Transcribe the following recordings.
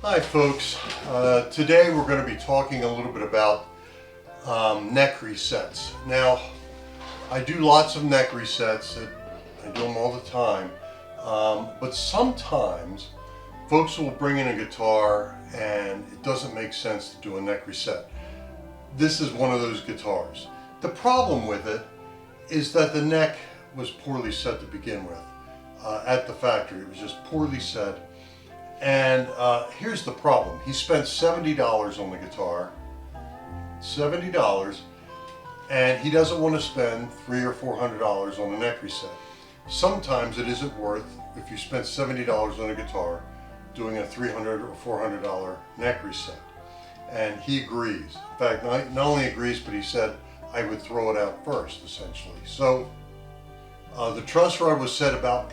Hi folks, today we're going to be talking a little bit about neck resets. Now, I do lots of neck resets, I do them all the time, but sometimes folks will bring in a guitar and it doesn't make sense to do a neck reset. This is one of those guitars. The problem with it is that the neck was poorly set to begin with at the factory. It was just poorly set. And here's the problem. He spent $70 on the guitar, $70, and he doesn't want to spend $300 or $400 on a neck reset. Sometimes it isn't worth, if you spent $70 on a guitar, doing a $300 or $400 neck reset. And he agrees. In fact, not only agrees, but he said, I would throw it out first, essentially. So the truss rod was set about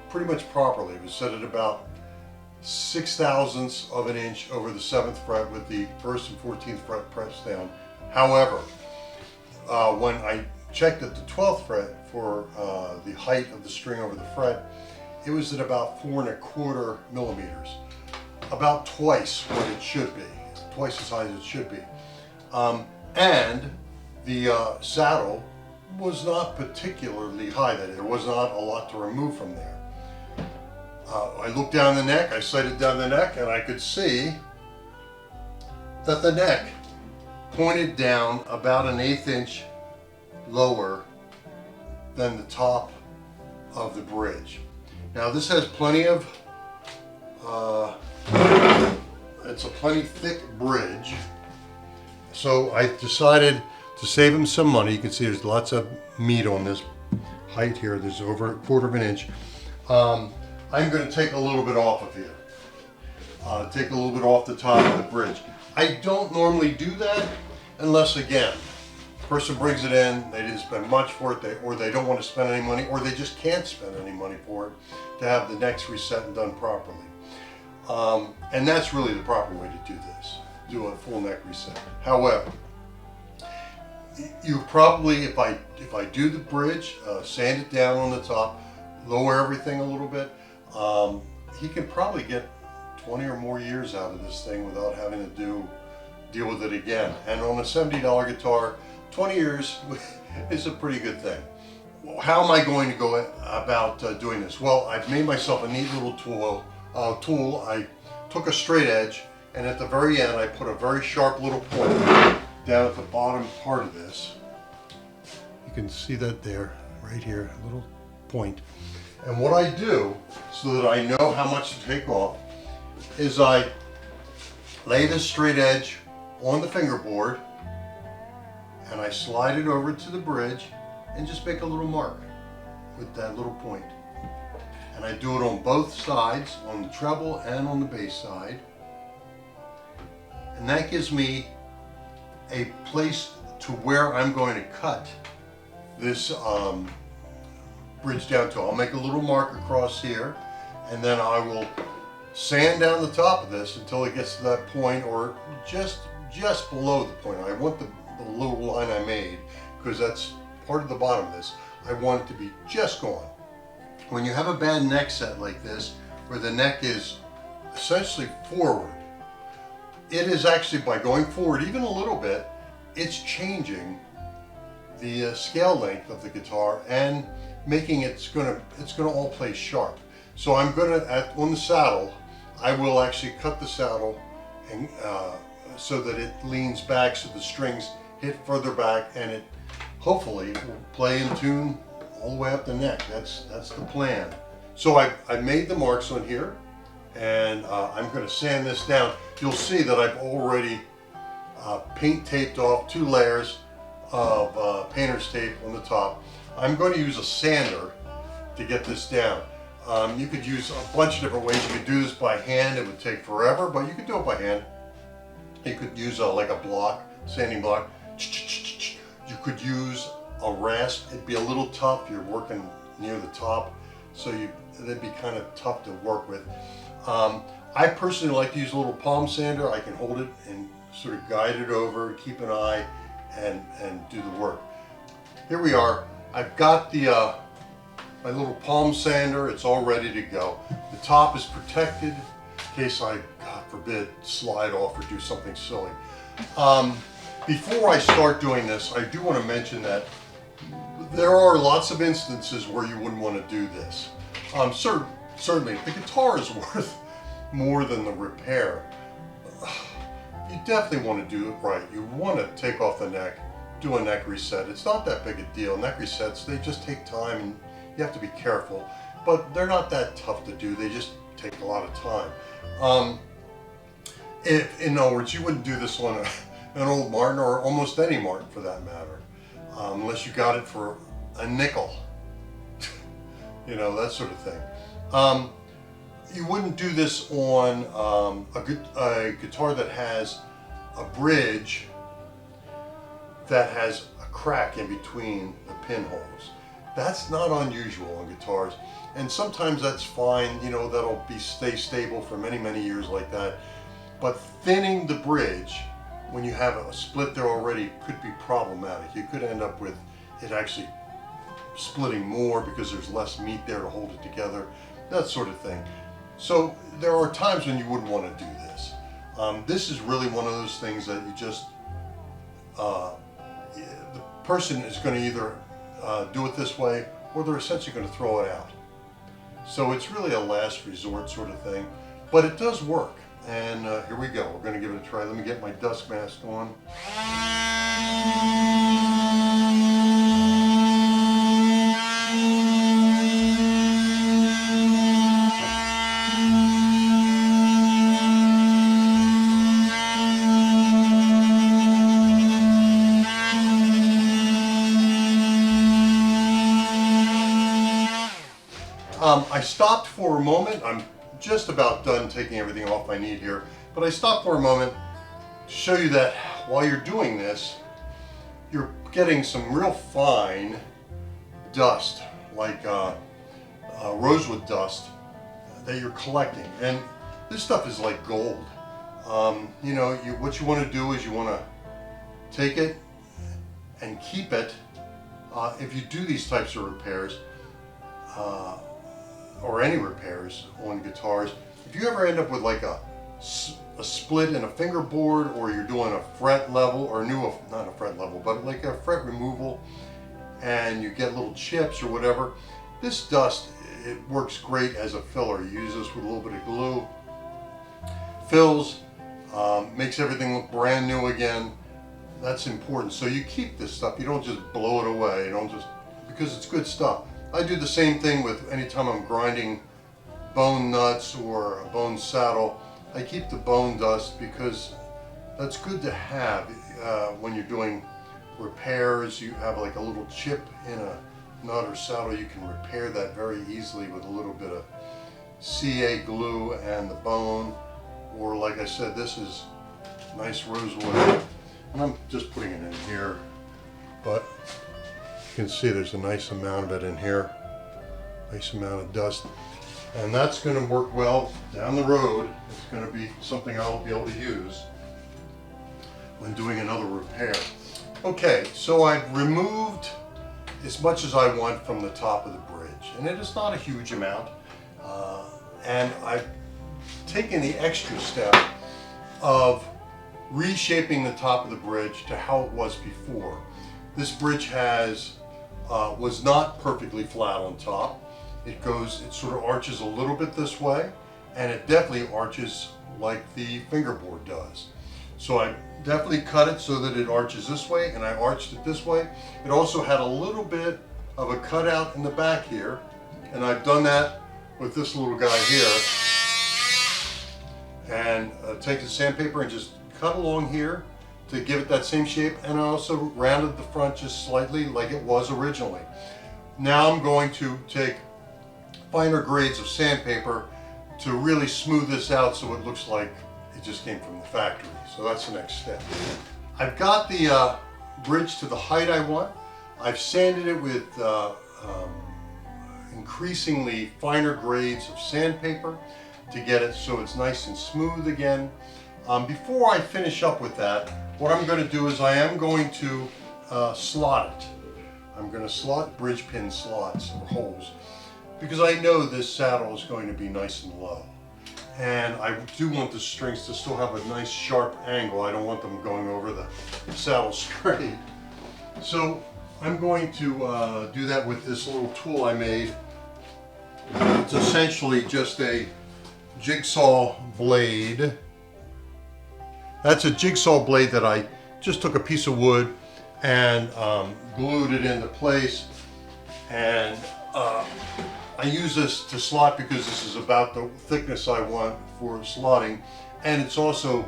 pretty much properly. It was set at about 6/1000 of an inch over the 7th fret with the 1st and 14th fret pressed down. However, when I checked at the 12th fret for the height of the string over the fret, it was at about 4¼ millimeters, about twice what it should be, twice as high as it should be. And the saddle was not particularly high. There was not a lot to remove from there. I looked down the neck, I sighted down the neck, and I could see that the neck pointed down about an 1/8 inch lower than the top of the bridge. Now this has plenty of, it's a plenty thick bridge, so I decided to save him some money. You can see there's lots of meat on this height here. There's over 1/4 inch. I'm going to take a little bit off of here. Take a little bit off the top of the bridge. I don't normally do that unless, again, the person brings it in, they didn't spend much for it, or they don't want to spend any money, or they just can't spend any money for it to have the necks reset and done properly. And that's really the proper way to do this, do a full neck reset. However, you probably, if I do the bridge, sand it down on the top, lower everything a little bit, he can probably get 20 or more years out of this thing without having to deal with it again. And on a $70 guitar, 20 years is a pretty good thing. How am I going to go about doing this? Well, I've made myself a neat little tool. I took a straight edge, and at the very end I put a very sharp little point down at the bottom part of this. You can see that there, right here, a little point. And what I do, so that I know how much to take off, is I lay this straight edge on the fingerboard, and I slide it over to the bridge and just make a little mark with that little point. And I do it on both sides, on the treble and on the bass side. And that gives me a place to where I'm going to cut this bridge down to. I'll make a little mark across here, and then I will sand down the top of this until it gets to that point, or just below the point. I want the little line I made, because that's part of the bottom of this. I want it to be just gone. When you have a bad neck set like this, where the neck is essentially forward, it is actually, by going forward even a little bit, it's changing the scale length of the guitar and making it's gonna all play sharp. So I'm gonna, on the saddle, I will actually cut the saddle and so that it leans back, so the strings hit further back, and it hopefully will play in tune all the way up the neck. That's the plan. So I made the marks on here, and I'm going to sand this down. You'll see that I've already paint taped off 2 layers of painter's tape on the top. I'm going to use a sander to get this down. You could use a bunch of different ways. You could do this by hand. It would take forever, but you could do it by hand. You could use like a block, sanding block. You could use a rasp. It'd be a little tough. You're working near the top, so that'd be kind of tough to work with. I personally like to use a little palm sander. I can hold it and sort of guide it over, keep an eye, and do the work. Here we are. I've got my little palm sander. It's all ready to go. The top is protected in case I forbid, slide off or do something silly. Before I start doing this, I do want to mention that there are lots of instances where you wouldn't want to do this. Certainly, the guitar is worth more than the repair. You definitely want to do it right. You want to take off the neck, do a neck reset. It's not that big a deal. Neck resets, they just take time and you have to be careful. But they're not that tough to do. They just take a lot of time. In other words, you wouldn't do this on an old Martin or almost any Martin for that matter, unless you got it for a nickel. You know, that sort of thing. You wouldn't do this on a guitar that has a bridge that has a crack in between the pinholes. That's not unusual on guitars, and sometimes that's fine. You know, that'll stay stable for many, many years like that. But thinning the bridge when you have a split there already could be problematic. You could end up with it actually splitting more because there's less meat there to hold it together, that sort of thing. So there are times when you wouldn't want to do this. This is really one of those things that you just, the person is going to either do it this way or they're essentially going to throw it out. So it's really a last resort sort of thing, but it does work. And here we go, we're going to give it a try. Let me get my dust mask on. I stopped for a moment. I'm just about done taking everything off I need here, but I stopped for a moment to show you that while you're doing this, you're getting some real fine dust, like rosewood dust that you're collecting. And this stuff is like gold. You know, what you want to do is you want to take it and keep it. If you do these types of repairs, or any repairs on guitars, if you ever end up with like a split in a fingerboard, or you're doing a fret level, or not a fret level, but like a fret removal, and you get little chips or whatever, this dust, it works great as a filler. You use this with a little bit of glue, fills, makes everything look brand new again. That's important. So you keep this stuff. You don't just blow it away. You don't just, because it's good stuff. I do the same thing with anytime I'm grinding bone nuts or a bone saddle. I keep the bone dust because that's good to have when you're doing repairs. You have like a little chip in a nut or saddle, you can repair that very easily with a little bit of CA glue and the bone. Or like I said, this is nice rosewood, and I'm just putting it in here, but you can see there's a nice amount of it in here, nice amount of dust, and that's going to work well down the road. It's going to be something I'll be able to use when doing another repair. Okay, so I've removed as much as I want from the top of the bridge, and it is not a huge amount, and I've taken the extra step of reshaping the top of the bridge to how it was before. This bridge was not perfectly flat on top. It sort of arches a little bit this way, and it definitely arches like the fingerboard does. So I definitely cut it so that it arches this way, and I arched it this way. It also had a little bit of a cutout in the back here, and I've done that with this little guy here. And take the sandpaper and just cut along here to give it that same shape, and I also rounded the front just slightly like it was originally. Now I'm going to take finer grades of sandpaper to really smooth this out so it looks like it just came from the factory. So that's the next step. I've got the bridge to the height I want. I've sanded it with increasingly finer grades of sandpaper to get it so it's nice and smooth again. Before I finish up with that, what I'm going to do is I am going to slot it. I'm going to slot bridge pin slots or holes because I know this saddle is going to be nice and low. And I do want the strings to still have a nice sharp angle. I don't want them going over the saddle straight. So I'm going to do that with this little tool I made. It's essentially just a jigsaw blade. That's a jigsaw blade that I just took a piece of wood and glued it into place. And I use this to slot because this is about the thickness I want for slotting, and it's also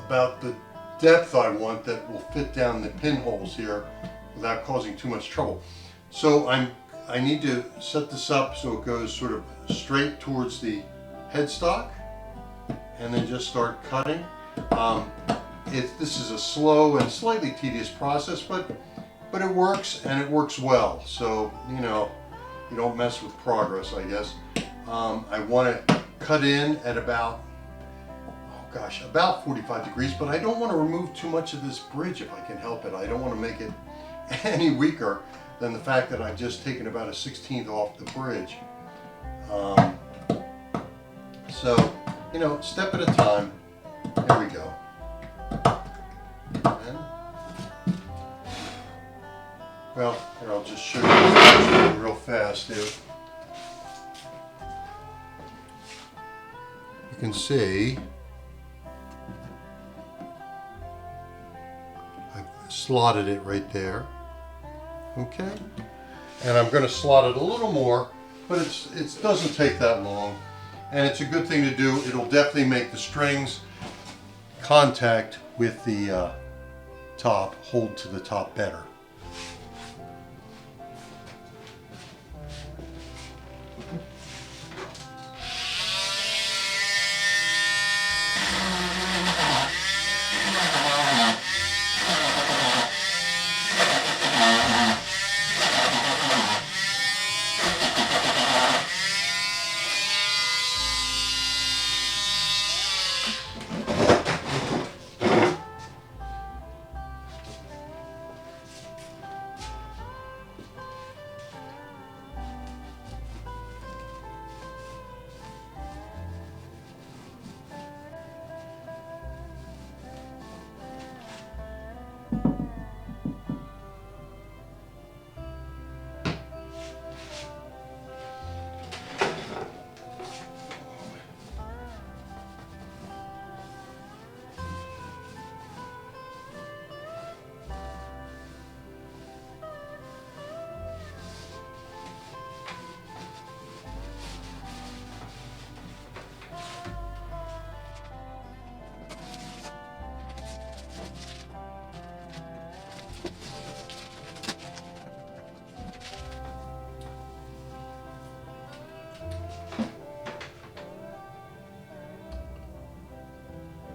about the depth I want that will fit down the pinholes here without causing too much trouble. So I need to set this up so it goes sort of straight towards the headstock, and then just start cutting. This is a slow and slightly tedious process, but it works, and it works well. So, you know, you don't mess with progress, I guess. I want to cut in at about, oh gosh, about 45 degrees, but I don't want to remove too much of this bridge if I can help it. I don't want to make it any weaker than the fact that I've just taken about a 1/16 off the bridge. So, you know, step at a time. Here we go. And, well, here, I'll just show you real fast here. You can see I've slotted it right there. Okay, and I'm going to slot it a little more, but it doesn't take that long, and it's a good thing to do. It'll definitely make the strings contact with the top, hold to the top better.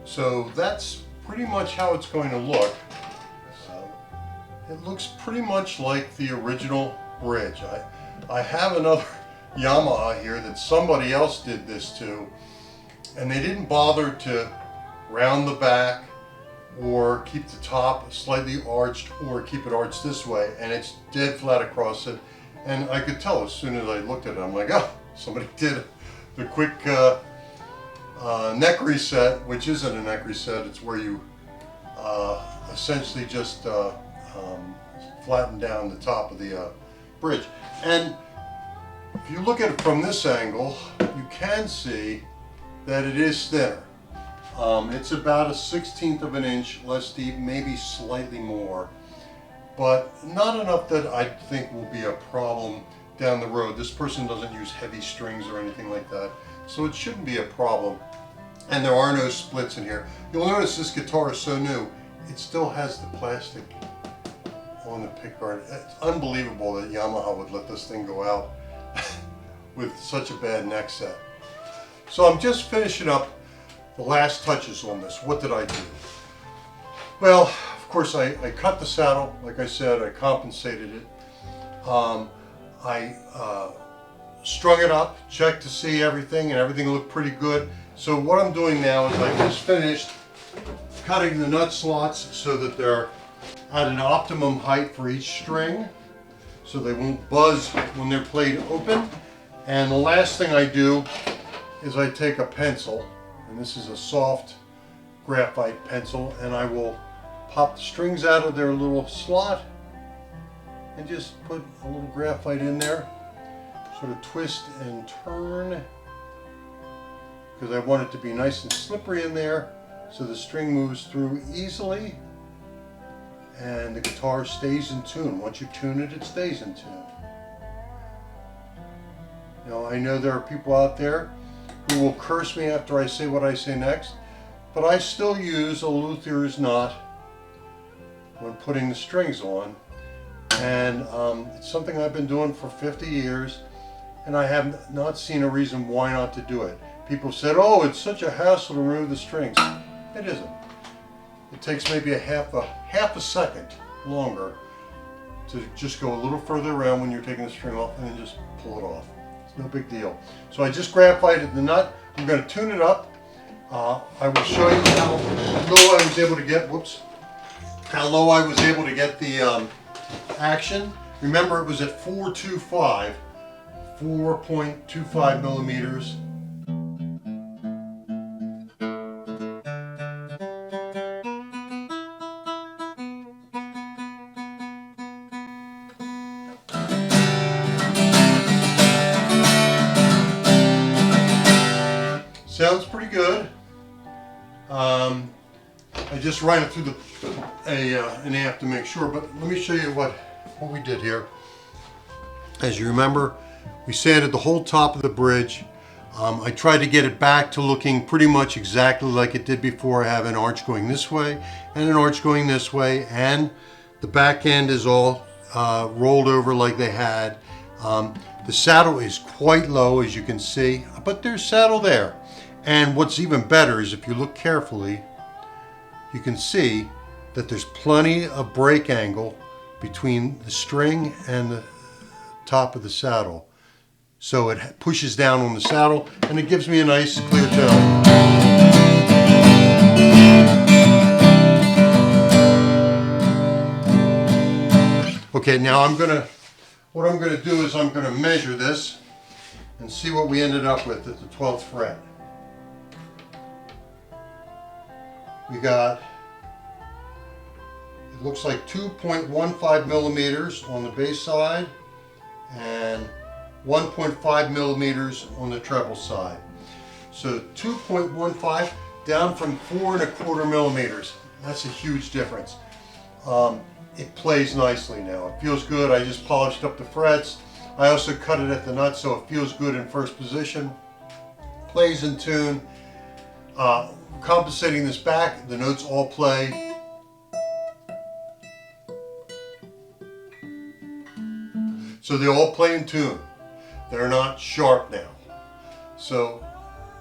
So that's pretty much how it's going to look. It looks pretty much like the original bridge. I have another Yamaha here that somebody else did this to, and they didn't bother to round the back or keep the top slightly arched or keep it arched this way, and it's dead flat across it. And I could tell as soon as I looked at it, I'm like, oh, somebody did the quick neck reset, which isn't a neck reset. It's where you essentially just flatten down the top of the bridge. And if you look at it from this angle, you can see that it is thinner. It's about a 1/16 of an inch less deep, maybe slightly more, but not enough that I think will be a problem down the road. This person doesn't use heavy strings or anything like that, so it shouldn't be a problem. And there are no splits in here. You'll notice this guitar is so new, it still has the plastic on the pickguard. It's unbelievable that Yamaha would let this thing go out with such a bad neck set. So I'm just finishing up the last touches on this. What did I do? Well, of course I cut the saddle. Like I said, I compensated it. I strung it up, checked to see everything, and everything looked pretty good. So what I'm doing now is I just finished cutting the nut slots so that they're at an optimum height for each string, so they won't buzz when they're played open. And the last thing I do is I take a pencil, and this is a soft graphite pencil, and I will pop the strings out of their little slot and just put a little graphite in there, sort of twist and turn, because I want it to be nice and slippery in there so the string moves through easily and the guitar stays in tune. Once you tune it, it stays in tune. Now, I know there are people out there who will curse me after I say what I say next, but I still use a luthier's knot when putting the strings on, and it's something I've been doing for 50 years, and I have not seen a reason why not to do it. People said, oh, it's such a hassle to remove the strings. It isn't. It takes maybe a half a second longer to just go a little further around when you're taking the string off, and then just pull it off. It's no big deal. So I just graphited the nut. I'm going to tune it up. I will show you how low I was able to get. Whoops. How low I was able to get the action. Remember, it was at 4.25 millimeters. Sounds pretty good. I just ran it through an amp to make sure, but let me show you what we did here. As you remember, we sanded the whole top of the bridge. I tried to get it back to looking pretty much exactly like it did before. I have an arch going this way and an arch going this way, and the back end is all rolled over like they had. The saddle is quite low, as you can see, but there's saddle there. And what's even better is if you look carefully, you can see that there's plenty of break angle between the string and the top of the saddle. So it pushes down on the saddle and it gives me a nice clear tone. Okay, now what I'm gonna do is I'm gonna measure this and see what we ended up with at the 12th fret. We got, it looks like 2.15 millimeters on the bass side and 1.5 millimeters on the treble side. So 2.15 down from 4.25 millimeters. That's a huge difference. It plays nicely now. It feels good. I just polished up the frets. I also cut it at the nut so it feels good in first position. Plays in tune. Compensating this back, the notes all play. So they all play in tune. They're not sharp now. So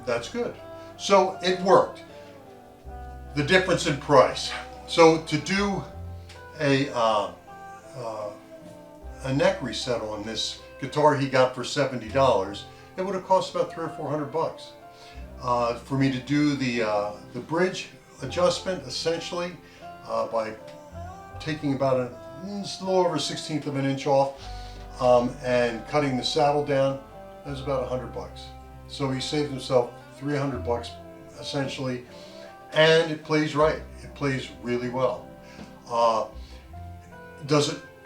that's good. So it worked. The difference in price. So to do a neck reset on this guitar he got for $70, it would have cost about $300 or $400. For me to do the bridge adjustment, essentially, by taking about a little over 1/16 of an inch off and cutting the saddle down, that was about $100. So he saved himself $300 essentially, and it plays right. It plays really well.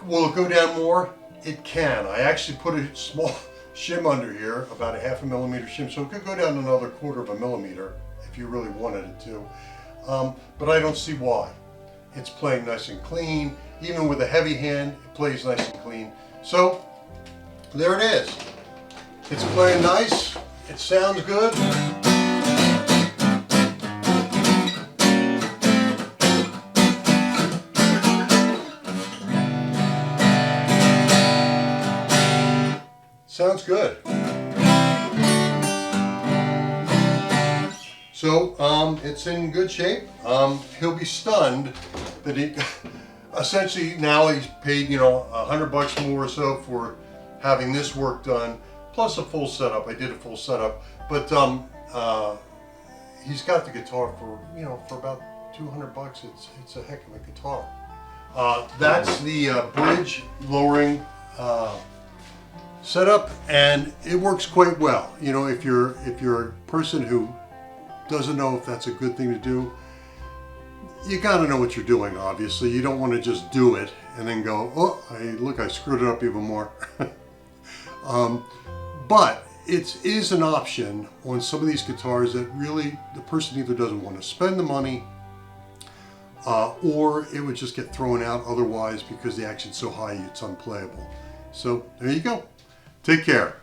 Will it go down more? It can. I actually put a small shim under here, about a 1/2 millimeter shim, so it could go down another 1/4 millimeter if you really wanted it to. But I don't see why. It's playing nice and clean. Even with a heavy hand, it plays nice and clean. So there it is. It's playing nice. It sounds good. Sounds good. So it's in good shape. He'll be stunned that he essentially now he's paid $100 more or so for having this work done, plus a full setup. I did a full setup, but he's got the guitar for about $200. It's a heck of a guitar. That's the bridge lowering setup, and it works quite well. You know, if you're a person who doesn't know if that's a good thing to do, you got to know what you're doing. Obviously, you don't want to just do it and then go, oh, I screwed it up even more. But it is an option on some of these guitars that really the person either doesn't want to spend the money, or it would just get thrown out otherwise because the action's so high it's unplayable. So there you go. Take care.